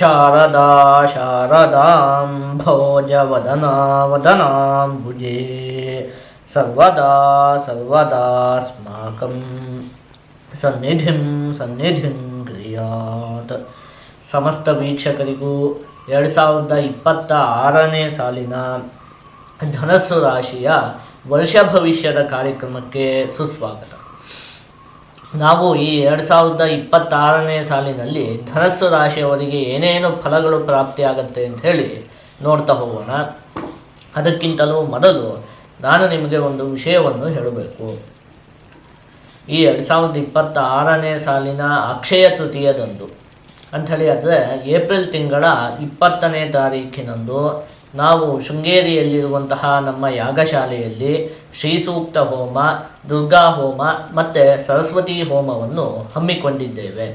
ಶಾರದಾ ಶಾರದಾಂ ಭೋಜವದನಾ ವದನಾಂಬುಜೇ ಸರ್ವದಾ ಸರ್ವದಾಸ್ಮಾಕಂ ಸನ್ನಿಧಿಂ ಸನ್ನಿಧಿಂ ಕ್ರಿಯಾತ್. ಸಮಸ್ತ ವೀಕ್ಷಕರಿಗೂ 2026ನೇ ಸಾಲಿನ ಧನಸ್ಸು ರಾಶಿಯ ವರ್ಷ ಭವಿಷ್ಯದ ಕಾರ್ಯಕ್ರಮಕ್ಕೆ ಸುಸ್ವಾಗತ. ನಾವು ಈ 2026ನೇ ಸಾಲಿನಲ್ಲಿ ಧನಸ್ಸು ರಾಶಿಯವರಿಗೆ ಏನೇನು ಫಲಗಳು ಪ್ರಾಪ್ತಿಯಾಗತ್ತೆ ಅಂತ ಹೇಳಿ ನೋಡ್ತಾ ಹೋಗೋಣ. ಅದಕ್ಕಿಂತಲೂ ಮೊದಲು ನಾನು ನಿಮಗೆ ಒಂದು ವಿಷಯವನ್ನು ಹೇಳಬೇಕು. ಈ 2026ನೇ ಸಾಲಿನ ಅಕ್ಷಯ ತೃತೀಯದಂದು ಅಂಥೇಳಿ ಆದರೆ ಏಪ್ರಿಲ್ ತಿಂಗಳ 20ನೇ ತಾರೀಖಿನಂದು ನಾವು ಶೃಂಗೇರಿಯಲ್ಲಿರುವಂತಹ ನಮ್ಮ ಯಾಗಶಾಲೆಯಲ್ಲಿ ಶ್ರೀ ಸೂಕ್ತ ಹೋಮ, ದುರ್ಗಾ ಹೋಮ ಮತ್ತು ಸರಸ್ವತಿ ಹೋಮವನ್ನು ಹಮ್ಮಿಕೊಂಡಿದ್ದೇವೆ.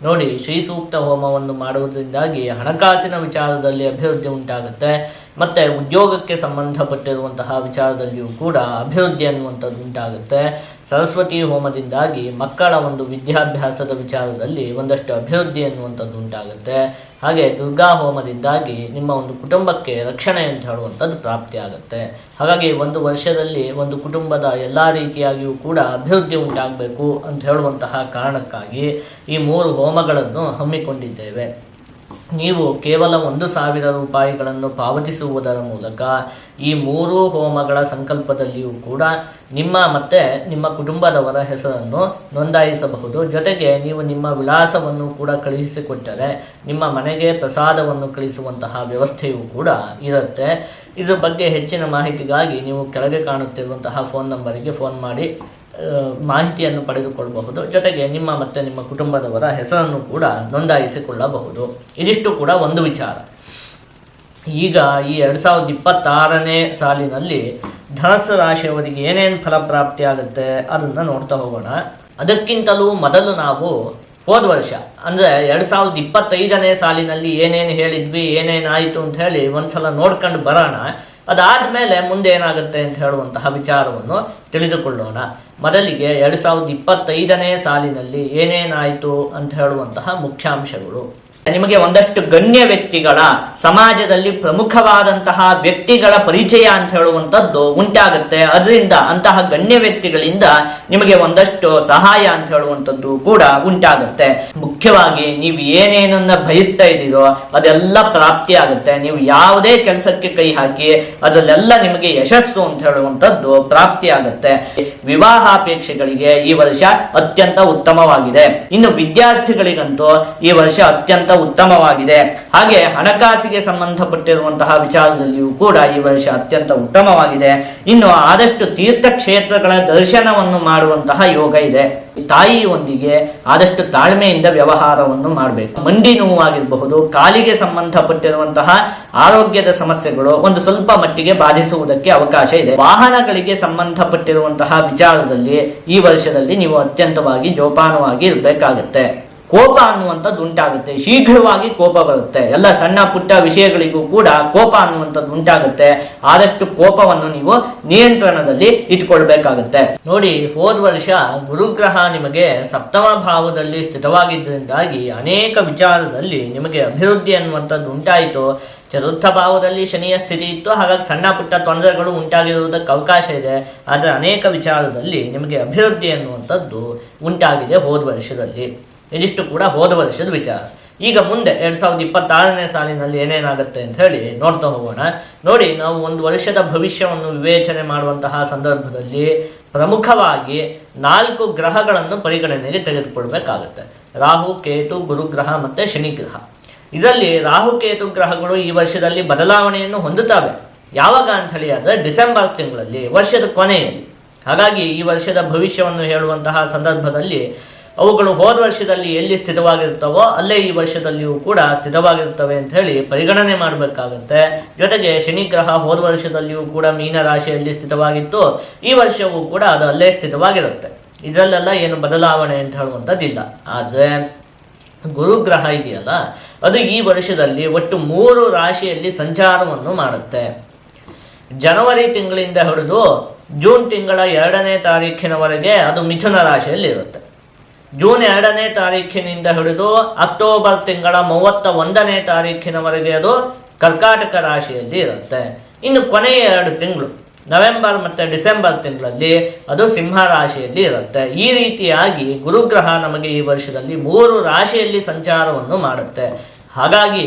ನೋಡಿ, ಶ್ರೀ ಸೂಕ್ತ ಹೋಮವನ್ನು ಮಾಡುವುದರಿಂದಾಗಿ ಹಣಕಾಸಿನ ವಿಚಾರದಲ್ಲಿ ಅಭಿವೃದ್ಧಿ ಉಂಟಾಗುತ್ತೆ ಮತ್ತು ಉದ್ಯೋಗಕ್ಕೆ ಸಂಬಂಧಪಟ್ಟಿರುವಂತಹ ವಿಚಾರದಲ್ಲಿಯೂ ಕೂಡ ಅಭಿವೃದ್ಧಿ ಅನ್ನುವಂಥದ್ದು ಉಂಟಾಗುತ್ತೆ. ಸರಸ್ವತಿ ಹೋಮದಿಂದಾಗಿ ಮಕ್ಕಳ ಒಂದು ವಿದ್ಯಾಭ್ಯಾಸದ ವಿಚಾರದಲ್ಲಿ ಒಂದಷ್ಟು ಅಭಿವೃದ್ಧಿ ಅನ್ನುವಂಥದ್ದು ಉಂಟಾಗುತ್ತೆ. ಹಾಗೆ ದುರ್ಗಾ ಹೋಮದಿಂದಾಗಿ ನಿಮ್ಮ ಒಂದು ಕುಟುಂಬಕ್ಕೆ ರಕ್ಷಣೆ ಅಂತ ಹೇಳುವಂಥದ್ದು ಪ್ರಾಪ್ತಿಯಾಗುತ್ತೆ. ಹಾಗಾಗಿ ಒಂದು ವರ್ಷದಲ್ಲಿ ಒಂದು ಕುಟುಂಬದ ಎಲ್ಲ ರೀತಿಯಾಗಿಯೂ ಕೂಡ ಅಭಿವೃದ್ಧಿ ಉಂಟಾಗಬೇಕು ಅಂತ ಹೇಳುವಂತಹ ಕಾರಣಕ್ಕಾಗಿ ಈ 3 ಹೋಮಗಳನ್ನು ಹಮ್ಮಿಕೊಂಡಿದ್ದೇವೆ. ನೀವು ಕೇವಲ 1,000 ರೂಪಾಯಿಗಳನ್ನು ಪಾವತಿಸುವುದರ ಮೂಲಕ ಈ 3 ಹೋಮಗಳ ಸಂಕಲ್ಪದಲ್ಲಿಯೂ ಕೂಡ ನಿಮ್ಮ ಮತ್ತು ನಿಮ್ಮ ಕುಟುಂಬದವರ ಹೆಸರನ್ನು ನೋಂದಾಯಿಸಬಹುದು. ಜೊತೆಗೆ ನೀವು ನಿಮ್ಮ ವಿಳಾಸವನ್ನು ಕೂಡ ಕಳುಹಿಸಿಕೊಟ್ಟರೆ ನಿಮ್ಮ ಮನೆಗೆ ಪ್ರಸಾದವನ್ನು ಕಳಿಸುವಂತಹ ವ್ಯವಸ್ಥೆಯೂ ಕೂಡ ಇರುತ್ತೆ. ಇದ್ರ ಬಗ್ಗೆ ಹೆಚ್ಚಿನ ಮಾಹಿತಿಗಾಗಿ ನೀವು ಕೆಳಗೆ ಕಾಣುತ್ತಿರುವಂತಹ ಫೋನ್ ನಂಬರಿಗೆ ಫೋನ್ ಮಾಡಿ ಮಾಹಿತಿಯನ್ನು ಪಡೆದುಕೊಳ್ಳಬಹುದು. ಜೊತೆಗೆ ನಿಮ್ಮ ಮತ್ತು ನಿಮ್ಮ ಕುಟುಂಬದವರ ಹೆಸರನ್ನು ಕೂಡ ನೋಂದಾಯಿಸಿಕೊಳ್ಳಬಹುದು. ಇದಿಷ್ಟು ಕೂಡ ಒಂದು ವಿಚಾರ. ಈಗ ಈ 2026ನೇ ಸಾಲಿನಲ್ಲಿ ಧನಸ್ಸು ರಾಶಿಯವರಿಗೆ ಏನೇನು ಫಲಪ್ರಾಪ್ತಿಯಾಗುತ್ತೆ ಅದನ್ನು ನೋಡ್ತಾ ಹೋಗೋಣ. ಅದಕ್ಕಿಂತಲೂ ಮೊದಲು ನಾವು ಹೋದ ವರ್ಷ ಅಂದರೆ 2025ನೇ ಸಾಲಿನಲ್ಲಿ ಏನೇನು ಹೇಳಿದ್ವಿ, ಏನೇನಾಯಿತು ಅಂತ ಹೇಳಿ ಒಂದ್ಸಲ ನೋಡ್ಕೊಂಡು ಬರೋಣ. ಅದಾದಮೇಲೆ ಮುಂದೆ ಏನಾಗುತ್ತೆ ಅಂತ ಹೇಳುವಂತಹ ವಿಚಾರವನ್ನು ತಿಳಿದುಕೊಳ್ಳೋಣ. ಮೊದಲಿಗೆ 2025ನೇ ಸಾಲಿನಲ್ಲಿ ಏನೇನಾಯಿತು ಅಂತ ಹೇಳುವಂತಹ ಮುಖ್ಯಾಂಶಗಳು. ನಿಮಗೆ ಒಂದಷ್ಟು ಗಣ್ಯ ವ್ಯಕ್ತಿಗಳ, ಸಮಾಜದಲ್ಲಿ ಪ್ರಮುಖವಾದಂತಹ ವ್ಯಕ್ತಿಗಳ ಪರಿಚಯ ಅಂತ ಹೇಳುವಂಥದ್ದು ಉಂಟಾಗುತ್ತೆ. ಅದರಿಂದ ಅಂತಹ ಗಣ್ಯ ವ್ಯಕ್ತಿಗಳಿಂದ ನಿಮಗೆ ಒಂದಷ್ಟು ಸಹಾಯ ಅಂತ ಹೇಳುವಂಥದ್ದು ಕೂಡ ಉಂಟಾಗುತ್ತೆ. ಮುಖ್ಯವಾಗಿ ನೀವು ಏನೇನನ್ನ ಬಯಸ್ತಾ ಇದ್ದೀರೋ ಅದೆಲ್ಲ ಪ್ರಾಪ್ತಿಯಾಗುತ್ತೆ. ನೀವು ಯಾವುದೇ ಕೆಲಸಕ್ಕೆ ಕೈ ಹಾಕಿ ಅದರಲ್ಲೆಲ್ಲ ನಿಮಗೆ ಯಶಸ್ಸು ಅಂತ ಹೇಳುವಂಥದ್ದು ಪ್ರಾಪ್ತಿಯಾಗುತ್ತೆ. ವಿವಾಹಾಪೇಕ್ಷೆಗಳಿಗೆ ಈ ವರ್ಷ ಅತ್ಯಂತ ಉತ್ತಮವಾಗಿದೆ. ಇನ್ನು ವಿದ್ಯಾರ್ಥಿಗಳಿಗಂತೂ ಈ ವರ್ಷ ಅತ್ಯಂತ ಉತ್ತಮವಾಗಿದೆ. ಹಾಗೆ ಹಣಕಾಸಿಗೆ ಸಂಬಂಧಪಟ್ಟಿರುವಂತಹ ವಿಚಾರದಲ್ಲಿಯೂ ಕೂಡ ಈ ವರ್ಷ ಅತ್ಯಂತ ಉತ್ತಮವಾಗಿದೆ. ಇನ್ನು ಆದಷ್ಟು ತೀರ್ಥಕ್ಷೇತ್ರಗಳ ದರ್ಶನವನ್ನು ಮಾಡುವಂತಹ ಯೋಗ ಇದೆ. ತಾಯಿಯೊಂದಿಗೆ ಆದಷ್ಟು ತಾಳ್ಮೆಯಿಂದ ವ್ಯವಹಾರವನ್ನು ಮಾಡಬೇಕು. ಮಂಡಿ ನೋವಾಗಿರಬಹುದು, ಕಾಲಿಗೆ ಸಂಬಂಧಪಟ್ಟಿರುವಂತಹ ಆರೋಗ್ಯದ ಸಮಸ್ಯೆಗಳು ಒಂದು ಸ್ವಲ್ಪ ಮಟ್ಟಿಗೆ ಬಾಧಿಸುವುದಕ್ಕೆ ಅವಕಾಶ ಇದೆ. ವಾಹನಗಳಿಗೆ ಸಂಬಂಧಪಟ್ಟಿರುವಂತಹ ವಿಚಾರದಲ್ಲಿ ಈ ವರ್ಷದಲ್ಲಿ ನೀವು ಅತ್ಯಂತವಾಗಿ ಜೋಪಾನವಾಗಿ ಇರಬೇಕಾಗುತ್ತೆ. ಕೋಪ ಅನ್ನುವಂಥದ್ದು ಉಂಟಾಗುತ್ತೆ. ಶೀಘ್ರವಾಗಿ ಕೋಪ ಬರುತ್ತೆ. ಎಲ್ಲ ಸಣ್ಣ ಪುಟ್ಟ ವಿಷಯಗಳಿಗೂ ಕೂಡ ಕೋಪ ಅನ್ನುವಂಥದ್ದು ಉಂಟಾಗುತ್ತೆ. ಆದಷ್ಟು ಕೋಪವನ್ನು ನೀವು ನಿಯಂತ್ರಣದಲ್ಲಿ ಇಟ್ಕೊಳ್ಬೇಕಾಗುತ್ತೆ. ನೋಡಿ, ಹೋದ ವರ್ಷ ಗುರುಗ್ರಹ ನಿಮಗೆ ಸಪ್ತಮ ಭಾವದಲ್ಲಿ ಸ್ಥಿತವಾಗಿದ್ದರಿಂದಾಗಿ ಅನೇಕ ವಿಚಾರದಲ್ಲಿ ನಿಮಗೆ ಅಭಿವೃದ್ಧಿ ಅನ್ನುವಂಥದ್ದು ಉಂಟಾಯಿತು. ಚತುರ್ಥ ಭಾವದಲ್ಲಿ ಶನಿಯ ಸ್ಥಿತಿ ಇತ್ತು. ಹಾಗಾಗಿ ಸಣ್ಣ ಪುಟ್ಟ ತೊಂದರೆಗಳು ಉಂಟಾಗಿರುವುದಕ್ಕೆ ಅವಕಾಶ ಇದೆ. ಆದರೆ ಅನೇಕ ವಿಚಾರದಲ್ಲಿ ನಿಮಗೆ ಅಭಿವೃದ್ಧಿ ಅನ್ನುವಂಥದ್ದು ಉಂಟಾಗಿದೆ ಹೋದ ವರ್ಷದಲ್ಲಿ. ಇದಿಷ್ಟು ಕೂಡ ಹೋದ ವರ್ಷದ ವಿಚಾರ. ಈಗ ಮುಂದೆ 2026ನೇ ಸಾಲಿನಲ್ಲಿ ಏನೇನಾಗುತ್ತೆ ಅಂತ ಹೇಳಿ ನೋಡ್ತಾ ಹೋಗೋಣ. ನೋಡಿ, ನಾವು ಒಂದು ವರ್ಷದ ಭವಿಷ್ಯವನ್ನು ವಿವೇಚನೆ ಮಾಡುವಂತಹ ಸಂದರ್ಭದಲ್ಲಿ ಪ್ರಮುಖವಾಗಿ 4 ಗ್ರಹಗಳನ್ನು ಪರಿಗಣನೆಗೆ ತೆಗೆದುಕೊಳ್ಬೇಕಾಗುತ್ತೆ. ರಾಹು, ಕೇತು, ಗುರುಗ್ರಹ ಮತ್ತು ಶನಿಗ್ರಹ. ಇದರಲ್ಲಿ ರಾಹುಕೇತು ಗ್ರಹಗಳು ಈ ವರ್ಷದಲ್ಲಿ ಬದಲಾವಣೆಯನ್ನು ಹೊಂದುತ್ತವೆ. ಯಾವಾಗ ಅಂತ ಹೇಳಿ ಆದರೆ ಡಿಸೆಂಬರ್ ತಿಂಗಳಲ್ಲಿ, ವರ್ಷದ ಕೊನೆಯಲ್ಲಿ. ಹಾಗಾಗಿ ಈ ವರ್ಷದ ಭವಿಷ್ಯವನ್ನು ಹೇಳುವಂತಹ ಸಂದರ್ಭದಲ್ಲಿ ಅವುಗಳು ಹೋದ ವರ್ಷದಲ್ಲಿ ಎಲ್ಲಿ ಸ್ಥಿತವಾಗಿರ್ತವೋ ಅಲ್ಲೇ ಈ ವರ್ಷದಲ್ಲಿಯೂ ಕೂಡ ಸ್ಥಿತವಾಗಿರ್ತವೆ ಅಂತ ಹೇಳಿ ಪರಿಗಣನೆ ಮಾಡಬೇಕಾಗುತ್ತೆ. ಜೊತೆಗೆ ಶನಿಗ್ರಹ ಹೋದ ವರ್ಷದಲ್ಲಿಯೂ ಕೂಡ ಮೀನ ರಾಶಿಯಲ್ಲಿ ಸ್ಥಿತವಾಗಿತ್ತು. ಈ ವರ್ಷವೂ ಕೂಡ ಅದು ಅಲ್ಲೇ ಸ್ಥಿತವಾಗಿರುತ್ತೆ. ಇದರಲ್ಲೆಲ್ಲ ಏನು ಬದಲಾವಣೆ ಅಂತ ಹೇಳುವಂಥದ್ದಿಲ್ಲ. ಆದರೆ ಗುರುಗ್ರಹ ಇದೆಯಲ್ಲ, ಅದು ಈ ವರ್ಷದಲ್ಲಿ ಒಟ್ಟು 3 ರಾಶಿಯಲ್ಲಿ ಸಂಚಾರವನ್ನು ಮಾಡುತ್ತೆ. ಜನವರಿ ತಿಂಗಳಿಂದ ಹಿಡಿದು ಜೂನ್ ತಿಂಗಳ 2ನೇ ತಾರೀಖಿನವರೆಗೆ ಅದು ಮಿಥುನ ರಾಶಿಯಲ್ಲಿ ಇರುತ್ತೆ. ಜೂನ್ 2ನೇ ತಾರೀಖಿನಿಂದ ಹಿಡಿದು ಅಕ್ಟೋಬರ್ ತಿಂಗಳ 31ನೇ ತಾರೀಖಿನವರೆಗೆ ಅದು ಕರ್ಕಾಟಕ ರಾಶಿಯಲ್ಲಿ ಇರುತ್ತೆ. ಇನ್ನು ಕೊನೆಯ 2 ತಿಂಗಳು ನವೆಂಬರ್ ಮತ್ತು ಡಿಸೆಂಬರ್ ತಿಂಗಳಲ್ಲಿ ಅದು ಸಿಂಹ ರಾಶಿಯಲ್ಲಿ ಇರುತ್ತೆ. ಈ ರೀತಿಯಾಗಿ ಗುರುಗ್ರಹ ನಮಗೆ ಈ ವರ್ಷದಲ್ಲಿ 3 ರಾಶಿಯಲ್ಲಿ ಸಂಚಾರವನ್ನು ಮಾಡುತ್ತೆ. ಹಾಗಾಗಿ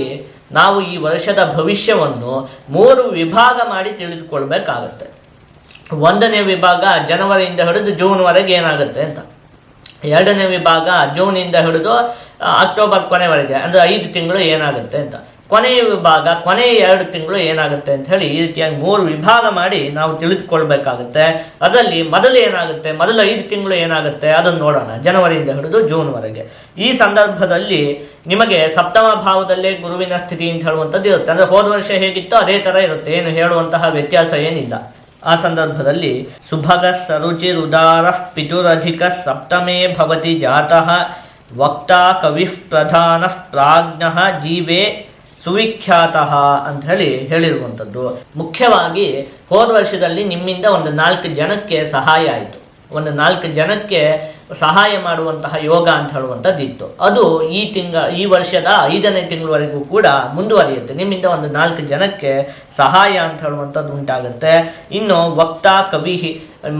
ನಾವು ಈ ವರ್ಷದ ಭವಿಷ್ಯವನ್ನು 3 ವಿಭಾಗ ಮಾಡಿ ತಿಳಿದುಕೊಳ್ಬೇಕಾಗತ್ತೆ. 1ನೇ ವಿಭಾಗ ಜನವರಿಯಿಂದ ಹಿಡಿದು ಜೂನ್ವರೆಗೆ ಏನಾಗುತ್ತೆ ಅಂತ, 2ನೇ ವಿಭಾಗ ಜೂನಿಂದ ಹಿಡಿದು ಅಕ್ಟೋಬರ್ ಕೊನೆವರೆಗೆ ಅಂದರೆ 5 ತಿಂಗಳು ಏನಾಗುತ್ತೆ ಅಂತ, ಕೊನೆಯ ವಿಭಾಗ ಕೊನೆಯ 2 ತಿಂಗಳು ಏನಾಗುತ್ತೆ ಅಂತ ಹೇಳಿ ಈ ರೀತಿಯಾಗಿ 3 ವಿಭಾಗ ಮಾಡಿ ನಾವು ತಿಳಿದುಕೊಳ್ಬೇಕಾಗುತ್ತೆ. ಅದರಲ್ಲಿ ಮೊದಲು ಏನಾಗುತ್ತೆ, ಮೊದಲು 5 ತಿಂಗಳು ಏನಾಗುತ್ತೆ ಅದನ್ನು ನೋಡೋಣ, ಜನವರಿಯಿಂದ ಹಿಡಿದು ಜೂನ್ವರೆಗೆ. ಈ ಸಂದರ್ಭದಲ್ಲಿ ನಿಮಗೆ ಸಪ್ತಮ ಭಾವದಲ್ಲೇ ಗುರುವಿನ ಸ್ಥಿತಿ ಅಂತ ಹೇಳುವಂಥದ್ದು ಇರುತ್ತೆ. ಅಂದರೆ ಹೋದ ವರ್ಷ ಹೇಗಿತ್ತೋ ಅದೇ ಥರ ಇರುತ್ತೆ, ಏನು ಹೇಳುವಂತಹ ವ್ಯತ್ಯಾಸ ಏನಿಲ್ಲ. ಆ ಸಂದರ್ಭದಲ್ಲಿ ಸುಭಗ ಸರುಚಿರುದಾರ ಪಿತುರಧಿಕ ಸಪ್ತಮೇ ಭವತಿ ಜಾತಃ ವಕ್ತಾ ಕವಿಃ ಪ್ರಧಾನ ಪ್ರಾಜ್ಞಃ ಜೀವೇ ಸುವಿಖ್ಯಾತಃ ಅಂತ ಹೇಳಿರುವಂಥದ್ದು. ಮುಖ್ಯವಾಗಿ ಹೋದ ವರ್ಷದಲ್ಲಿ ನಿಮ್ಮಿಂದ ಒಂದು 4 ಜನಕ್ಕೆ ಸಹಾಯ ಆಯಿತು, ಒಂದು 4 ಜನಕ್ಕೆ ಸಹಾಯ ಮಾಡುವಂತಹ ಯೋಗ ಅಂತ ಹೇಳುವಂಥದ್ದು ಇತ್ತು. ಅದು ಈ ವರ್ಷದ 5ನೇ ತಿಂಗಳವರೆಗೂ ಕೂಡ ಮುಂದುವರಿಯುತ್ತೆ. ನಿಮ್ಮಿಂದ ಒಂದು 4 ಜನಕ್ಕೆ ಸಹಾಯ ಅಂತ ಹೇಳುವಂಥದ್ದು ಉಂಟಾಗುತ್ತೆ. ಇನ್ನು ವಕ್ತಾ ಕವಿ,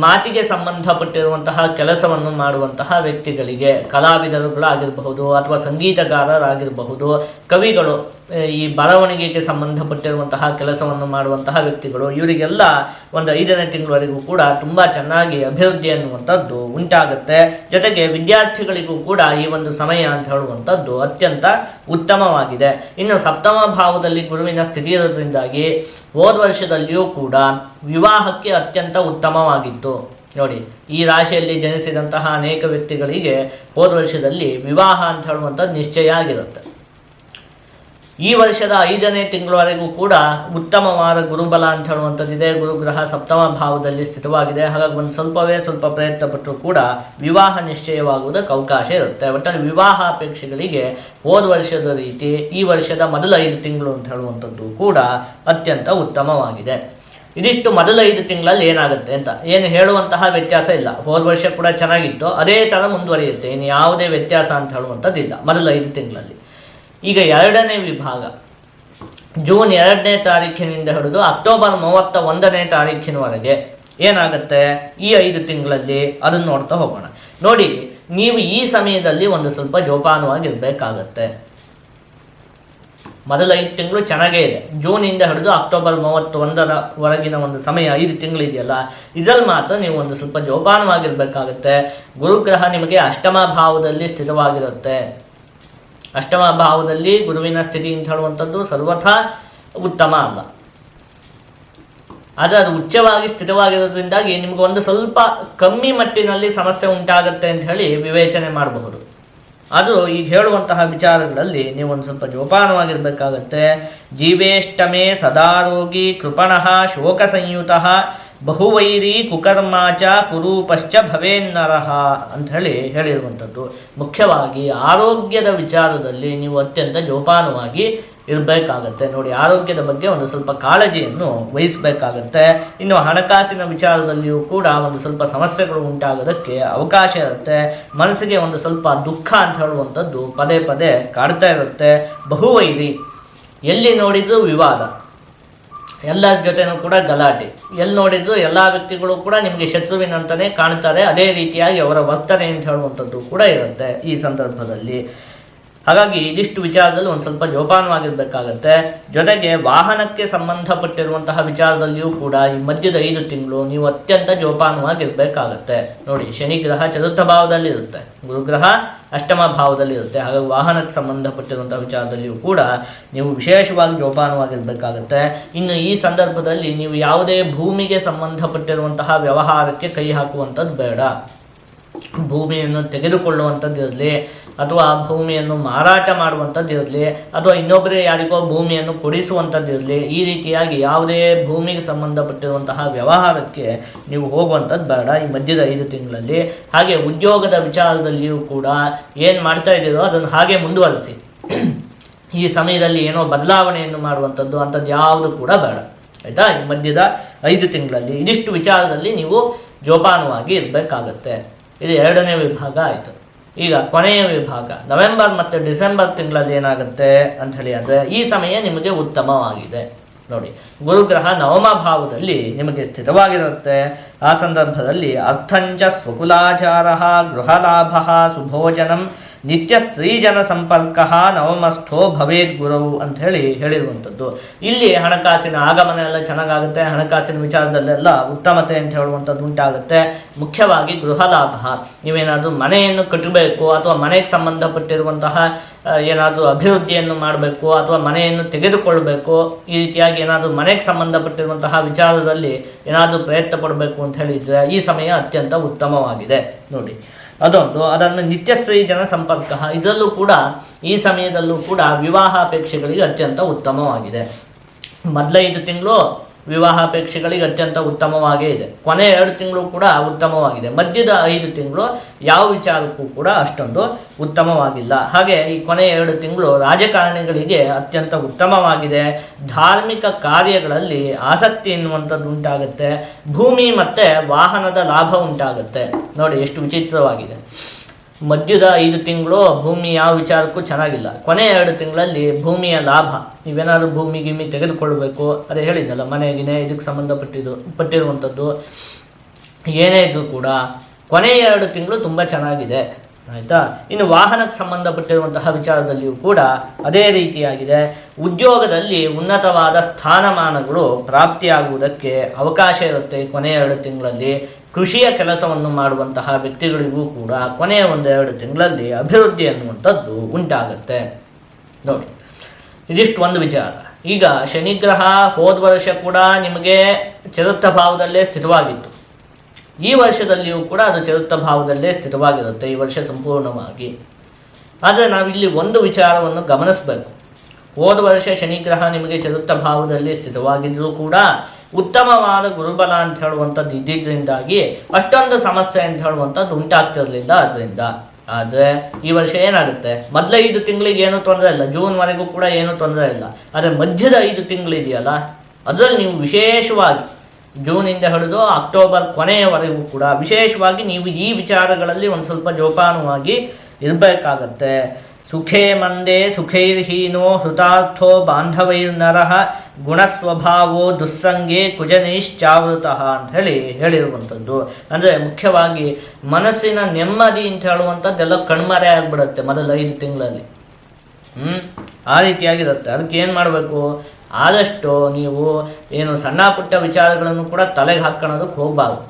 ಮಾತಿಗೆ ಸಂಬಂಧಪಟ್ಟಿರುವಂತಹ ಕೆಲಸವನ್ನು ಮಾಡುವಂತಹ ವ್ಯಕ್ತಿಗಳಿಗೆ, ಕಲಾವಿದರುಗಳಾಗಿರಬಹುದು ಅಥವಾ ಸಂಗೀತಗಾರರಾಗಿರಬಹುದು, ಕವಿಗಳು, ಈ ಬರವಣಿಗೆಗೆ ಸಂಬಂಧಪಟ್ಟಿರುವಂತಹ ಕೆಲಸವನ್ನು ಮಾಡುವಂತಹ ವ್ಯಕ್ತಿಗಳು, ಇವರಿಗೆಲ್ಲ ಒಂದು 5ನೇ ತಿಂಗಳವರೆಗೂ ಕೂಡ ತುಂಬ ಚೆನ್ನಾಗಿ ಅಭಿವೃದ್ಧಿ ಅನ್ನುವಂಥದ್ದು ಉಂಟಾಗುತ್ತೆ. ಜೊತೆಗೆ ವಿದ್ಯಾರ್ಥಿಗಳಿಗೂ ಕೂಡ ಈ ಒಂದು ಸಮಯ ಅಂತ ಹೇಳುವಂಥದ್ದು ಅತ್ಯಂತ ಉತ್ತಮವಾಗಿದೆ. ಇನ್ನು ಸಪ್ತಮ ಭಾವದಲ್ಲಿ ಗುರುವಿನ ಸ್ಥಿತಿ ಇರೋದ್ರಿಂದಾಗಿ ಹೋದ ವರ್ಷದಲ್ಲಿಯೂ ಕೂಡ ವಿವಾಹಕ್ಕೆ ಅತ್ಯಂತ ಉತ್ತಮವಾಗಿತ್ತು. ನೋಡಿ, ಈ ರಾಶಿಯಲ್ಲಿ ಜನಿಸಿದಂತಹ ಅನೇಕ ವ್ಯಕ್ತಿಗಳಿಗೆ ಹೋದ ವರ್ಷದಲ್ಲಿ ವಿವಾಹ ಅಂತ ಹೇಳುವಂಥದ್ದು ನಿಶ್ಚಯ ಆಗಿರುತ್ತೆ. ಈ ವರ್ಷದ 5ನೇ ತಿಂಗಳವರೆಗೂ ಕೂಡ ಉತ್ತಮವಾದ ಗುರುಬಲ ಅಂತ ಹೇಳುವಂಥದ್ದಿದೆ. ಗುರುಗ್ರಹ ಸಪ್ತಮ ಭಾವದಲ್ಲಿ ಸ್ಥಿತವಾಗಿದೆ. ಹಾಗಾಗಿ ಒಂದು ಸ್ವಲ್ಪ ಪ್ರಯತ್ನ ಪಟ್ಟರೂ ಕೂಡ ವಿವಾಹ ನಿಶ್ಚಯವಾಗುವುದಕ್ಕೆ ಅವಕಾಶ ಇರುತ್ತೆ. ಒಟ್ಟಲ್ಲಿ ವಿವಾಹ ಅಪೇಕ್ಷೆಗಳಿಗೆ ಹೋದ ವರ್ಷದ ರೀತಿ ಈ ವರ್ಷದ ಮೊದಲ 5 ತಿಂಗಳು ಅಂತ ಹೇಳುವಂಥದ್ದು ಕೂಡ ಅತ್ಯಂತ ಉತ್ತಮವಾಗಿದೆ. ಇದಿಷ್ಟು ಮೊದಲ 5 ತಿಂಗಳಲ್ಲಿ ಏನಾಗುತ್ತೆ ಅಂತ ಏನು ಹೇಳುವಂತಹ ವ್ಯತ್ಯಾಸ ಇಲ್ಲ. ಹೋದ ವರ್ಷ ಕೂಡ ಚೆನ್ನಾಗಿತ್ತು, ಅದೇ ಥರ ಮುಂದುವರಿಯುತ್ತೆ, ಇನ್ನು ಯಾವುದೇ ವ್ಯತ್ಯಾಸ ಅಂತ ಹೇಳುವಂಥದ್ದಿಲ್ಲ ಮೊದಲ 5 ತಿಂಗಳಲ್ಲಿ. ಈಗ 2ನೇ ವಿಭಾಗ ಜೂನ್ 2ನೇ ತಾರೀಖಿನಿಂದ ಹಿಡಿದು ಅಕ್ಟೋಬರ್ 31ನೇ ತಾರೀಖಿನವರೆಗೆ ಏನಾಗುತ್ತೆ ಈ 5 ತಿಂಗಳಲ್ಲಿ ಅದನ್ನು ನೋಡ್ತಾ ಹೋಗೋಣ. ನೋಡಿ, ನೀವು ಈ ಸಮಯದಲ್ಲಿ ಒಂದು ಸ್ವಲ್ಪ ಜೋಪಾನವಾಗಿರಬೇಕಾಗತ್ತೆ. ಮೊದಲ 5 ತಿಂಗಳು ಚೆನ್ನಾಗೇ ಇದೆ. ಜೂನಿಂದ ಹಿಡಿದು ಅಕ್ಟೋಬರ್ 31ರವರೆಗಿನ ಒಂದು ಸಮಯ 5 ತಿಂಗಳಿದೆಯಲ್ಲ, ಇದರಲ್ಲಿ ಮಾತ್ರ ನೀವು ಒಂದು ಸ್ವಲ್ಪ ಜೋಪಾನವಾಗಿರಬೇಕಾಗತ್ತೆ. ಗುರುಗ್ರಹ ನಿಮಗೆ ಅಷ್ಟಮ ಭಾವದಲ್ಲಿ ಸ್ಥಿತವಾಗಿರುತ್ತೆ. ಅಷ್ಟಮ ಭಾವದಲ್ಲಿ ಗುರುವಿನ ಸ್ಥಿತಿ ಅಂತ ಹೇಳುವಂಥದ್ದು ಸರ್ವಥಾ ಉತ್ತಮ ಅಲ್ಲ. ಆದರೆ ಅದು ಉಚ್ಚವಾಗಿ ಸ್ಥಿತವಾಗಿರೋದ್ರಿಂದಾಗಿ ನಿಮ್ಗೆ ಒಂದು ಸ್ವಲ್ಪ ಕಮ್ಮಿ ಮಟ್ಟಿನಲ್ಲಿ ಸಮಸ್ಯೆ ಉಂಟಾಗುತ್ತೆ ಅಂತ ಹೇಳಿ ವಿವೇಚನೆ ಮಾಡಬಹುದು. ಅದು ಈಗ ಹೇಳುವಂತಹ ವಿಚಾರಗಳಲ್ಲಿ ನೀವು ಒಂದು ಸ್ವಲ್ಪ ಜೋಪಾನವಾಗಿರಬೇಕಾಗತ್ತೆ. ಜೀವೇಷ್ಟಮೇ ಸದಾರೋಗಿ ಕೃಪಣಃ ಶೋಕ ಸಂಯುತಃ ಬಹುವೈರಿ ಕುಕರ್ಮಾಚ ಕುರೂಪಶ್ಚ ಭವೇನ್ನರಹ ಅಂತ ಹೇಳಿರುವಂಥದ್ದು. ಮುಖ್ಯವಾಗಿ ಆರೋಗ್ಯದ ವಿಚಾರದಲ್ಲಿ ನೀವು ಅತ್ಯಂತ ಜೋಪಾನವಾಗಿ ಇರಬೇಕಾಗತ್ತೆ. ನೋಡಿ, ಆರೋಗ್ಯದ ಬಗ್ಗೆ ಒಂದು ಸ್ವಲ್ಪ ಕಾಳಜಿಯನ್ನು ವಹಿಸಬೇಕಾಗತ್ತೆ. ಇನ್ನು ಹಣಕಾಸಿನ ವಿಚಾರದಲ್ಲಿಯೂ ಕೂಡ ಒಂದು ಸ್ವಲ್ಪ ಸಮಸ್ಯೆಗಳು ಉಂಟಾಗೋದಕ್ಕೆ ಅವಕಾಶ ಇರುತ್ತೆ. ಮನಸ್ಸಿಗೆ ಒಂದು ಸ್ವಲ್ಪ ದುಃಖ ಅಂತ ಹೇಳುವಂಥದ್ದು ಪದೇ ಪದೇ ಕಾಡ್ತಾ ಇರುತ್ತೆ. ಬಹುವೈರಿ, ಎಲ್ಲಿ ನೋಡಿದರೂ ವಿವಾದ, ಎಲ್ಲರ ಜೊತೆನೂ ಕೂಡ ಗಲಾಟೆ, ಎಲ್ಲಿ ನೋಡಿದ್ರು ಎಲ್ಲ ವ್ಯಕ್ತಿಗಳು ಕೂಡ ನಿಮಗೆ ಶತ್ರುವಿನಂತಲೇ ಕಾಣ್ತಾರೆ. ಅದೇ ರೀತಿಯಾಗಿ ಅವರ ವರ್ತನೆ ಅಂತ ಹೇಳುವಂಥದ್ದು ಕೂಡ ಇರುತ್ತೆ ಈ ಸಂದರ್ಭದಲ್ಲಿ. ಹಾಗಾಗಿ ಇದಿಷ್ಟು ವಿಚಾರದಲ್ಲಿ ಒಂದು ಸ್ವಲ್ಪ ಜೋಪಾನವಾಗಿರಬೇಕಾಗತ್ತೆ. ಜೊತೆಗೆ ವಾಹನಕ್ಕೆ ಸಂಬಂಧಪಟ್ಟಿರುವಂತಹ ವಿಚಾರದಲ್ಲಿಯೂ ಕೂಡ ಈ ಮಧ್ಯದ 5 ತಿಂಗಳು ನೀವು ಅತ್ಯಂತ ಜೋಪಾನವಾಗಿರಬೇಕಾಗತ್ತೆ. ನೋಡಿ, ಶನಿ ಗ್ರಹ ಚತುರ್ಥ ಭಾವದಲ್ಲಿ ಇರುತ್ತೆ, ಗುರುಗ್ರಹ ಅಷ್ಟಮ ಭಾವದಲ್ಲಿ ಇರುತ್ತೆ. ಹಾಗಾಗಿ ವಾಹನಕ್ಕೆ ಸಂಬಂಧಪಟ್ಟಿರುವಂತಹ ವಿಚಾರದಲ್ಲಿಯೂ ಕೂಡ ನೀವು ವಿಶೇಷವಾಗಿ ಜೋಪಾನವಾಗಿರಬೇಕಾಗತ್ತೆ. ಇನ್ನು ಈ ಸಂದರ್ಭದಲ್ಲಿ ನೀವು ಯಾವುದೇ ಭೂಮಿಗೆ ಸಂಬಂಧಪಟ್ಟಿರುವಂತಹ ವ್ಯವಹಾರಕ್ಕೆ ಕೈ ಹಾಕುವಂಥದ್ದು ಬೇಡ. ಭೂಮಿಯನ್ನು ತೆಗೆದುಕೊಳ್ಳುವಂಥದ್ದು ಇರಲಿ, ಅಥವಾ ಭೂಮಿಯನ್ನು ಮಾರಾಟ ಮಾಡುವಂಥದ್ದು ಇರಲಿ, ಅಥವಾ ಇನ್ನೊಬ್ಬರೇ ಯಾರಿಗೋ ಭೂಮಿಯನ್ನು ಕೊಡಿಸುವಂಥದ್ದು ಇರಲಿ, ಈ ರೀತಿಯಾಗಿ ಯಾವುದೇ ಭೂಮಿಗೆ ಸಂಬಂಧಪಟ್ಟಿರುವಂತಹ ವ್ಯವಹಾರಕ್ಕೆ ನೀವು ಹೋಗುವಂಥದ್ದು ಬೇಡ ಈ ಮಧ್ಯದ 5 ತಿಂಗಳಲ್ಲಿ. ಹಾಗೆ ಉದ್ಯೋಗದ ವಿಚಾರದಲ್ಲಿಯೂ ಕೂಡ ಏನು ಮಾಡ್ತಾ ಇದ್ದೀರೋ ಅದನ್ನು ಹಾಗೆ ಮುಂದುವರಿಸಿ. ಈ ಸಮಯದಲ್ಲಿ ಏನೋ ಬದಲಾವಣೆಯನ್ನು ಮಾಡುವಂಥದ್ದು ಅಂಥದ್ದು ಯಾವುದು ಕೂಡ ಬೇಡ, ಆಯಿತಾ. ಈ ಮಧ್ಯದ 5 ತಿಂಗಳಲ್ಲಿ ಇದಿಷ್ಟು ವಿಚಾರದಲ್ಲಿ ನೀವು ಜೋಪಾನವಾಗಿ ಇರಬೇಕಾಗತ್ತೆ. ಇದು 2ನೇ ವಿಭಾಗ ಆಯಿತು. ಈಗ ಕೊನೆಯ ವಿಭಾಗ ನವೆಂಬರ್ ಮತ್ತು ಡಿಸೆಂಬರ್ ತಿಂಗಳಲ್ಲಿ ಏನಾಗುತ್ತೆ ಅಂತ ಹೇಳಿ ಅಂದರೆ ಈ ಸಮಯ ನಿಮಗೆ ಉತ್ತಮವಾಗಿದೆ. ನೋಡಿ, ಗುರುಗ್ರಹ ನವಮ ಭಾವದಲ್ಲಿ ನಿಮಗೆ ಸ್ಥಿತವಾಗಿರುತ್ತೆ. ಆ ಸಂದರ್ಭದಲ್ಲಿ ಅರ್ಥಂಚ ಸ್ವಕುಲಾಚಾರ ಗೃಹಲಾಭ ಸುಭೋಜನಂ ನಿತ್ಯ ಸ್ತ್ರೀಜನ ಸಂಪರ್ಕ ನವಮಸ್ಥೋ ಭವೇದ್ ಗುರುವು ಅಂತ ಹೇಳಿರುವಂಥದ್ದು. ಇಲ್ಲಿ ಹಣಕಾಸಿನ ಆಗಮನ ಎಲ್ಲ ಚೆನ್ನಾಗಾಗುತ್ತೆ, ಹಣಕಾಸಿನ ವಿಚಾರದಲ್ಲೆಲ್ಲ ಉತ್ತಮತೆ ಅಂತ ಹೇಳುವಂಥದ್ದು ಉಂಟಾಗುತ್ತೆ. ಮುಖ್ಯವಾಗಿ ಗೃಹಲಾಭ, ನೀವೇನಾದರೂ ಮನೆಯನ್ನು ಕಟ್ಟಬೇಕು ಅಥವಾ ಮನೆಗೆ ಸಂಬಂಧಪಟ್ಟಿರುವಂತಹ ಏನಾದರೂ ಅಭಿವೃದ್ಧಿಯನ್ನು ಮಾಡಬೇಕು ಅಥವಾ ಮನೆಯನ್ನು ತೆಗೆದುಕೊಳ್ಬೇಕು, ಈ ರೀತಿಯಾಗಿ ಏನಾದರೂ ಮನೆಗೆ ಸಂಬಂಧಪಟ್ಟಿರುವಂತಹ ವಿಚಾರದಲ್ಲಿ ಏನಾದರೂ ಪ್ರಯತ್ನ ಪಡಬೇಕು ಅಂತ ಹೇಳಿದರೆ ಈ ಸಮಯ ಅತ್ಯಂತ ಉತ್ತಮವಾಗಿದೆ. ನೋಡಿ, ಅದನ್ನು ನಿತ್ಯ ಸ್ತ್ರೀ ಜನ ಸಂಪರ್ಕ, ಇದರಲ್ಲೂ ಕೂಡ ಈ ಸಮಯದಲ್ಲೂ ಕೂಡ ವಿವಾಹಾಪೇಕ್ಷೆಗಳಿಗೆ ಅತ್ಯಂತ ಉತ್ತಮವಾಗಿದೆ. ಮೊದಲ 5 ತಿಂಗಳು ವಿವಾಹಾಪೇಕ್ಷೆಗಳಿಗೆ ಅತ್ಯಂತ ಉತ್ತಮವಾಗೇ ಇದೆ. ಕೊನೆ 2 ತಿಂಗಳು ಕೂಡ ಉತ್ತಮವಾಗಿದೆ. ಮಧ್ಯದ 5 ತಿಂಗಳು ಯಾವ ವಿಚಾರಕ್ಕೂ ಕೂಡ ಅಷ್ಟೊಂದು ಉತ್ತಮವಾಗಿಲ್ಲ. ಹಾಗೆ ಈ ಕೊನೆ 2 ತಿಂಗಳು ರಾಜಕಾರಣಿಗಳಿಗೆ ಅತ್ಯಂತ ಉತ್ತಮವಾಗಿದೆ. ಧಾರ್ಮಿಕ ಕಾರ್ಯಗಳಲ್ಲಿ ಆಸಕ್ತಿ ಎನ್ನುವಂಥದ್ದು ಉಂಟಾಗುತ್ತೆ. ಭೂಮಿ ಮತ್ತು ವಾಹನದ ಲಾಭ ಉಂಟಾಗುತ್ತೆ. ನೋಡಿ ಎಷ್ಟು ವಿಚಿತ್ರವಾಗಿದೆ. ಮಧ್ಯದ 5 ತಿಂಗಳು ಭೂಮಿ ಯಾವ ವಿಚಾರಕ್ಕೂ ಚೆನ್ನಾಗಿಲ್ಲ. ಕೊನೆಯ 2 ತಿಂಗಳಲ್ಲಿ ಭೂಮಿಯ ಲಾಭ, ನೀವೇನಾದರೂ ಭೂಮಿ ಗಿಮಿ ತೆಗೆದುಕೊಳ್ಬೇಕು, ಅದೇ ಹೇಳಿದ್ನಲ್ಲ, ಮನೆಗಿನೇ ಇದಕ್ಕೆ ಪಟ್ಟಿರುವಂಥದ್ದು ಏನೇ ಇದ್ರೂ ಕೂಡ ಕೊನೆಯ 2 ತಿಂಗಳು ತುಂಬ ಚೆನ್ನಾಗಿದೆ. ಆಯಿತಾ? ಇನ್ನು ವಾಹನಕ್ಕೆ ಸಂಬಂಧಪಟ್ಟಿರುವಂತಹ ವಿಚಾರದಲ್ಲಿಯೂ ಕೂಡ ಅದೇ ರೀತಿಯಾಗಿದೆ. ಉದ್ಯೋಗದಲ್ಲಿ ಉನ್ನತವಾದ ಸ್ಥಾನಮಾನಗಳು ಪ್ರಾಪ್ತಿಯಾಗುವುದಕ್ಕೆ ಅವಕಾಶ ಇರುತ್ತೆ ಕೊನೆಯ 2 ತಿಂಗಳಲ್ಲಿ. ಕೃಷಿಯ ಕೆಲಸವನ್ನು ಮಾಡುವಂತಹ ವ್ಯಕ್ತಿಗಳಿಗೂ ಕೂಡ ಕೊನೆಯ 1-2 ತಿಂಗಳಲ್ಲಿ ಅಭಿವೃದ್ಧಿ ಅನ್ನುವಂಥದ್ದು ಉಂಟಾಗುತ್ತೆ. ನೋಡಿ, ಇದಿಷ್ಟು ಒಂದು ವಿಚಾರ. ಈಗ ಶನಿಗ್ರಹ ಹೋದ ವರ್ಷ ಕೂಡ ನಿಮಗೆ ಚತುರ್ಥ ಭಾವದಲ್ಲೇ ಸ್ಥಿತವಾಗಿತ್ತು. ಈ ವರ್ಷದಲ್ಲಿಯೂ ಕೂಡ ಅದು ಚತುರ್ಥ ಭಾವದಲ್ಲೇ ಸ್ಥಿತವಾಗಿರುತ್ತೆ ಈ ವರ್ಷ ಸಂಪೂರ್ಣವಾಗಿ. ಆದರೆ ನಾವಿಲ್ಲಿ ಒಂದು ವಿಚಾರವನ್ನು ಗಮನಿಸಬೇಕು. ಹೋದ ವರ್ಷ ಶನಿಗ್ರಹ ನಿಮಗೆ ಚತುರ್ಥ ಭಾವದಲ್ಲಿ ಸ್ಥಿತವಾಗಿದ್ದರೂ ಕೂಡ ಉತ್ತಮವಾದ ಗುರುಬಲ ಅಂತ ಹೇಳುವಂಥದ್ದು ಇದ್ದಿದ್ದರಿಂದಾಗಿ ಅಷ್ಟೊಂದು ಸಮಸ್ಯೆ ಅಂತ ಹೇಳುವಂಥದ್ದು ಉಂಟಾಗ್ತಿರಲಿಲ್ಲ ಅದರಿಂದ. ಆದರೆ ಈ ವರ್ಷ ಏನಾಗುತ್ತೆ, ಮೊದಲ 5 ತಿಂಗಳಿಗೆ ಏನೂ ತೊಂದರೆ ಇಲ್ಲ, ಜೂನ್ವರೆಗೂ ಕೂಡ ಏನೂ ತೊಂದರೆ ಇಲ್ಲ. ಆದರೆ ಮಧ್ಯದ 5 ತಿಂಗಳಿದೆಯಲ್ಲ, ಅದರಲ್ಲಿ ನೀವು ವಿಶೇಷವಾಗಿ ಜೂನಿಂದ ಹಿಡಿದು ಅಕ್ಟೋಬರ್ ಕೊನೆಯವರೆಗೂ ಕೂಡ ವಿಶೇಷವಾಗಿ ನೀವು ಈ ವಿಚಾರಗಳಲ್ಲಿ ಒಂದು ಸ್ವಲ್ಪ ಜೋಪಾನವಾಗಿ ಇರಬೇಕಾಗತ್ತೆ. ಸುಖೇ ಮಂದೇ ಸುಖೈರ್ಹೀನೋ ಹೃತಾರ್ಥೋ ಬಾಂಧವೈರ್ನರಃ ಗುಣಸ್ವಭಾವೋ ದುಸ್ಸಂಗೇ ಕುಜನೈಶ್ಚಾವೃತಃ ಅಂತ ಹೇಳಿರುವಂಥದ್ದು. ಅಂದರೆ ಮುಖ್ಯವಾಗಿ ಮನಸ್ಸಿನ ನೆಮ್ಮದಿ ಅಂತ ಹೇಳುವಂಥದ್ದೆಲ್ಲ ಕಣ್ಮರೆ ಆಗಿಬಿಡುತ್ತೆ ಮೊದಲ 5 ತಿಂಗಳಲ್ಲಿ. ಆ ರೀತಿಯಾಗಿರುತ್ತೆ. ಅದಕ್ಕೆ ಏನು ಮಾಡಬೇಕು, ಆದಷ್ಟು ನೀವು ಏನು ಸಣ್ಣ ಪುಟ್ಟ ವಿಚಾರಗಳನ್ನು ಕೂಡ ತಲೆಗೆ ಹಾಕ್ಕೊಳ್ಳೋದಕ್ಕೆ ಹೋಗಬಾರ್ದು.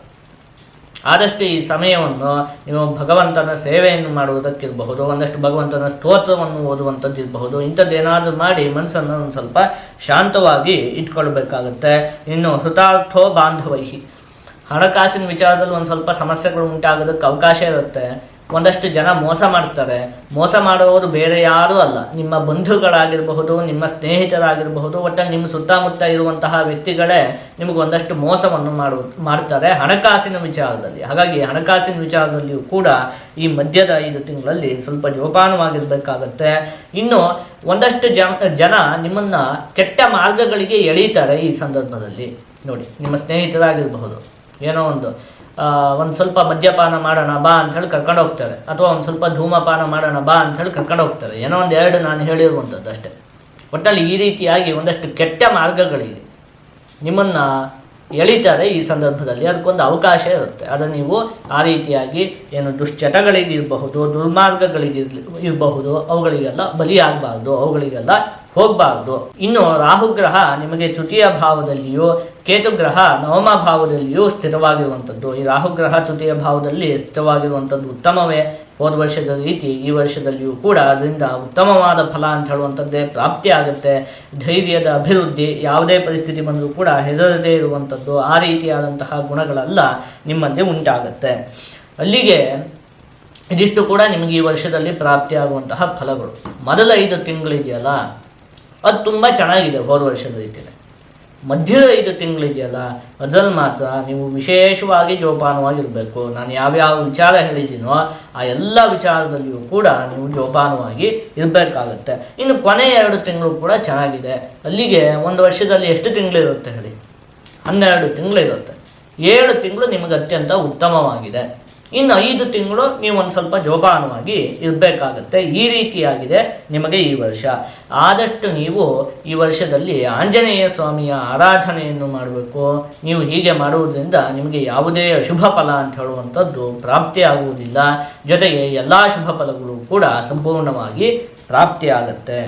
ಆದಷ್ಟು ಈ ಸಮಯವನ್ನು ನೀವು ಭಗವಂತನ ಸೇವೆಯನ್ನು ಮಾಡುವುದಕ್ಕಿರಬಹುದು, ಒಂದಷ್ಟು ಭಗವಂತನ ಸ್ತೋತ್ರವನ್ನು ಓದುವಂಥದ್ದು ಇರಬಹುದು, ಇಂಥದ್ದೇನಾದರೂ ಮಾಡಿ ಮನಸ್ಸನ್ನು ಒಂದು ಸ್ವಲ್ಪ ಶಾಂತವಾಗಿ ಇಟ್ಕೊಳ್ಬೇಕಾಗತ್ತೆ. ಇನ್ನು ಹೃತಾರ್ಥೋ ಬಾಂಧವೈಹಿ, ಹಣಕಾಸಿನ ವಿಚಾರದಲ್ಲಿ ಒಂದು ಸ್ವಲ್ಪ ಸಮಸ್ಯೆಗಳು ಉಂಟಾಗೋದಕ್ಕೆ ಅವಕಾಶ ಇರುತ್ತೆ. ಒಂದಷ್ಟು ಜನ ಮೋಸ ಮಾಡ್ತಾರೆ. ಮೋಸ ಮಾಡುವವರು ಬೇರೆ ಯಾರೂ ಅಲ್ಲ, ನಿಮ್ಮ ಬಂಧುಗಳಾಗಿರಬಹುದು, ನಿಮ್ಮ ಸ್ನೇಹಿತರಾಗಿರಬಹುದು, ಒಟ್ಟಲ್ಲಿ ನಿಮ್ಮ ಸುತ್ತಮುತ್ತ ಇರುವಂತಹ ವ್ಯಕ್ತಿಗಳೇ ನಿಮಗೊಂದಷ್ಟು ಮೋಸವನ್ನು ಮಾಡ್ತಾರೆ ಹಣಕಾಸಿನ ವಿಚಾರದಲ್ಲಿ. ಹಾಗಾಗಿ ಹಣಕಾಸಿನ ವಿಚಾರದಲ್ಲಿಯೂ ಕೂಡ ಈ ಮಧ್ಯದ 5 ತಿಂಗಳಲ್ಲಿ ಸ್ವಲ್ಪ ಜೋಪಾನವಾಗಿರಬೇಕಾಗತ್ತೆ. ಇನ್ನು ಒಂದಷ್ಟು ಜನ ನಿಮ್ಮನ್ನು ಕೆಟ್ಟ ಮಾರ್ಗಗಳಿಗೆ ಎಳೀತಾರೆ ಈ ಸಂದರ್ಭದಲ್ಲಿ. ನೋಡಿ, ನಿಮ್ಮ ಸ್ನೇಹಿತರಾಗಿರಬಹುದು, ಏನೋ ಒಂದು ಸ್ವಲ್ಪ ಮದ್ಯಪಾನ ಮಾಡೋಣ ಬಾ ಅಂಥೇಳಿ ಕರ್ಕೊಂಡು ಹೋಗ್ತಾರೆ, ಅಥವಾ ಒಂದು ಸ್ವಲ್ಪ ಧೂಮಪಾನ ಮಾಡೋಣ ಬಾ ಅಂಥೇಳಿ ಕರ್ಕೊಂಡು ಹೋಗ್ತಾರೆ. ಏನೋ 1-2 ನಾನು ಹೇಳಿರುವಂಥದ್ದು ಅಷ್ಟೇ. ಒಟ್ಟಲ್ಲಿ ಈ ರೀತಿಯಾಗಿ ಒಂದಷ್ಟು ಕೆಟ್ಟ ಮಾರ್ಗಗಳಿದೆ, ನಿಮ್ಮನ್ನು ಎಳಿತಾರೆ ಈ ಸಂದರ್ಭದಲ್ಲಿ. ಅದಕ್ಕೊಂದು ಅವಕಾಶ ಇರುತ್ತೆ. ಅದನ್ನು ನೀವು ಆ ರೀತಿಯಾಗಿ ಏನು ದುಶ್ಚಟಗಳಿಗಿರಬಹುದು, ದುರ್ಮಾರ್ಗಗಳಿಗಿರಬಹುದು, ಅವುಗಳಿಗೆಲ್ಲ ಬಲಿಯಾಗಬಾರ್ದು, ಅವುಗಳಿಗೆಲ್ಲ ಹೋಗಬಾರ್ದು. ಇನ್ನು ರಾಹುಗ್ರಹ ನಿಮಗೆ ತೃತೀಯ ಭಾವದಲ್ಲಿಯೂ ಕೇತುಗ್ರಹ ನವಮ ಭಾವದಲ್ಲಿಯೂ ಸ್ಥಿತವಾಗಿರುವಂಥದ್ದು. ಈ ರಾಹುಗ್ರಹ ತೃತೀಯ ಭಾವದಲ್ಲಿ ಸ್ಥಿತವಾಗಿರುವಂಥದ್ದು ಉತ್ತಮವೇ. ಹೋದ ವರ್ಷದ ರೀತಿ ಈ ವರ್ಷದಲ್ಲಿಯೂ ಕೂಡ ಅದರಿಂದ ಉತ್ತಮವಾದ ಫಲ ಅಂತ ಹೇಳುವಂಥದ್ದೇ ಪ್ರಾಪ್ತಿಯಾಗುತ್ತೆ. ಧೈರ್ಯದ ಅಭಿವೃದ್ಧಿ, ಯಾವುದೇ ಪರಿಸ್ಥಿತಿ ಬಂದರೂ ಕೂಡ ಹೆದರದೇ ಇರುವಂಥದ್ದು, ಆ ರೀತಿಯಾದಂತಹ ಗುಣಗಳೆಲ್ಲ ನಿಮ್ಮಲ್ಲಿ ಉಂಟಾಗುತ್ತೆ. ಅಲ್ಲಿಗೆ ಇದಿಷ್ಟು ಕೂಡ ನಿಮಗೆ ಈ ವರ್ಷದಲ್ಲಿ ಪ್ರಾಪ್ತಿಯಾಗುವಂತಹ ಫಲಗಳು. ಮೊದಲ 5 ತಿಂಗಳಿದೆಯಲ್ಲ, ಅದು ತುಂಬ ಚೆನ್ನಾಗಿದೆ ಹೋದ ವರ್ಷದ ರೀತಿಯೇ. ಮಧ್ಯದ 5 ತಿಂಗಳಿದೆಯಲ್ಲ, ಅದರಲ್ಲಿ ಮಾತ್ರ ನೀವು ವಿಶೇಷವಾಗಿ ಜೋಪಾನವಾಗಿರಬೇಕು. ನಾನು ಯಾವ್ಯಾವ ವಿಚಾರ ಹೇಳಿದ್ದೀನೋ ಆ ಎಲ್ಲ ವಿಚಾರದಲ್ಲಿಯೂ ಕೂಡ ನೀವು ಜೋಪಾನವಾಗಿ ಇರಬೇಕಾಗತ್ತೆ. ಇನ್ನು ಕೊನೆಯ 2 ತಿಂಗಳು ಕೂಡ ಚೆನ್ನಾಗಿದೆ. ಅಲ್ಲಿಗೆ ಒಂದು ವರ್ಷದಲ್ಲಿ ಎಷ್ಟು ತಿಂಗಳಿರುತ್ತೆ ಹೇಳಿ? 12 ತಿಂಗಳಿರುತ್ತೆ. 7 ತಿಂಗಳು ನಿಮಗೆ ಅತ್ಯಂತ ಉತ್ತಮವಾಗಿದೆ. ಇನ್ನು 5 ತಿಂಗಳು ನೀವು ಒಂದು ಸ್ವಲ್ಪ ಜೋಪಾನವಾಗಿ ಇರಬೇಕಾಗತ್ತೆ. ಈ ರೀತಿಯಾಗಿದೆ ನಿಮಗೆ ಈ ವರ್ಷ. ಆದಷ್ಟು ನೀವು ಈ ವರ್ಷದಲ್ಲಿ ಆಂಜನೇಯ ಸ್ವಾಮಿಯ ಆರಾಧನೆಯನ್ನು ಮಾಡಬೇಕು. ನೀವು ಹೀಗೆ ಮಾಡುವುದರಿಂದ ನಿಮಗೆ ಯಾವುದೇ ಅಶುಭ ಫಲ ಅಂತ ಹೇಳುವಂಥದ್ದು ಪ್ರಾಪ್ತಿಯಾಗುವುದಿಲ್ಲ. ಜೊತೆಗೆ ಎಲ್ಲ ಶುಭ ಫಲಗಳು ಕೂಡ ಸಂಪೂರ್ಣವಾಗಿ ಪ್ರಾಪ್ತಿಯಾಗತ್ತೆ.